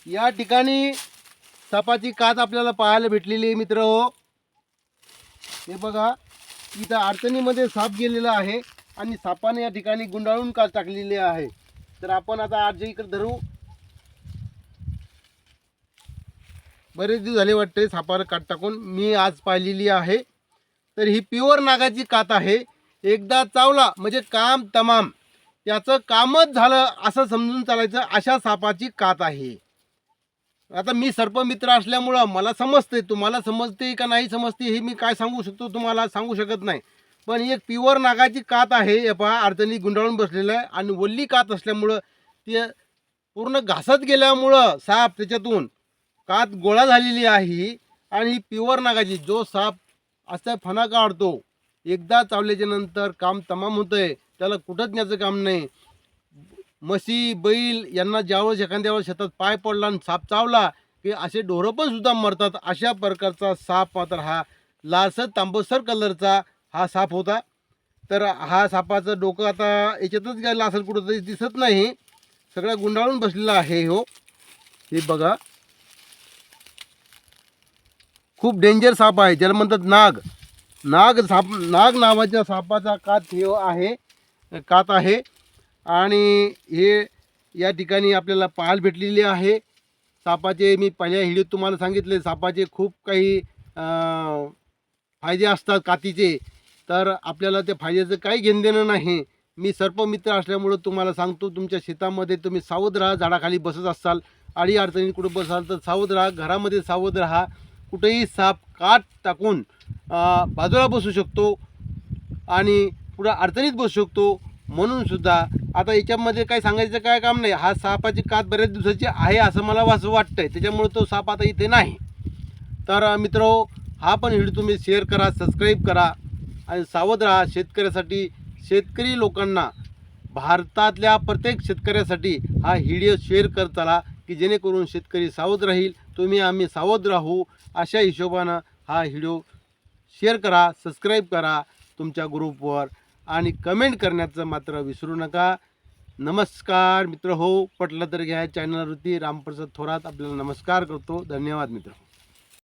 या ठिकाणी सापाची कात आपल्याला पाहायला भेटलेली आहे मित्र हो. हे बघा, इथं अडचणीमध्ये साप गेलेला आहे आणि सापाने या ठिकाणी गुंडाळून कात टाकलेली आहे. तर आपण आता आज इकडे धरू. बरेच दिवस झाले वाटते सापाला कात टाकून, मी आज पाहिलेली आहे. तर ही प्युअर नागाची कात आहे. एकदा चावला म्हणजे काम तमाम, त्याचं कामच झालं असं समजून चालायचं, अशा सापाची कात आहे. आता मी सर्पमित्र असल्यामुळं मला समजते, तुम्हाला समजते का नाही समजते हे मी काय सांगू शकतो, तुम्हाला सांगू शकत नाही. पण एक प्युअर नागाची कात आहे. हे पहा, अडचणी गुंडाळून बसलेलं आहे आणि वल्ली कात असल्यामुळं ते पूर्ण घासत गेल्यामुळं साप त्याच्यातून कात गोळा झालेली आहे. आणि ही प्युअर नागाची, जो साप असा फणा काढतो एकदा चावल्याच्या नंतर काम तमाम होतंय, त्याला कुठंच न्यायचं काम नाही. म्हशी बैल यांना ज्यावेळेस एखाद्या वेळेस शेतात पाय पडला आणि साप चावला की असे ढोरं पण सुद्धा मरतात. अशा प्रकारचा साप मात्र हा लालसर तांबूसर कलरचा हा साप होता. तर हा सापाचं डोकं आता याच्यातच गेलं असेल, कुठंतरी दिसत नाही, सगळा गुंडाळून बसलेला आहे हो. हे बघा, खूप डेंजर साप आहे, ज्याला म्हणतात नाग. नाग नावाच्या सापाचा कात आहे. आणि हे या ठिकाणी आपल्याला पाहायला भेटलेली आहे. सापाचे मी पहिल्या व्हिडिओत तुम्हाला सांगितले, सापाचे खूप काही फायदे असतात कातीचे. तर आपल्याला त्या फायद्याचं काही घेणं देणं नाही. मी सर्पमित्र असल्यामुळं तुम्हाला सांगतो, तुमच्या शेतामध्ये तुम्ही सावध राहा. झाडाखाली बसत असाल, अडी अडचणी कुठं बसाल तर सावध राहा. घरामध्ये सावध राहा. कुठेही साप कात टाकून बाजूला बसू शकतो आणि पुढं अडचणीत बसू शकतो. म्हणून सुद्धा आता याच्यामध्ये काय सांगायचं काय काम नाही. हा सापाची कात बऱ्याच दिवसाची आहे असं मला असं वाटतंय, त्याच्यामुळे तो साप आता इथे नाही. तर मित्रहो, हा पण व्हिडिओ तुम्ही शेअर करा, सबस्क्राईब करा आणि सावध राहा. शेतकऱ्यासाठी, शेतकरी लोकांना, भारतातल्या प्रत्येक शेतकऱ्यासाठी हा व्हिडिओ शेअर करत चला, की जेणेकरून शेतकरी सावध राहील, तुम्ही आम्ही सावध राहू. अशा हिशोबानं हा व्हिडिओ शेअर करा, सबस्क्राईब करा तुमच्या ग्रुपवर आणि कमेंट करण्याचं मात्र विसरू नका. नमस्कार मित्र हो. पटलं तर घ्या. चॅनलवरती रामप्रसाद थोरात आपल्याला नमस्कार करतो. धन्यवाद मित्र.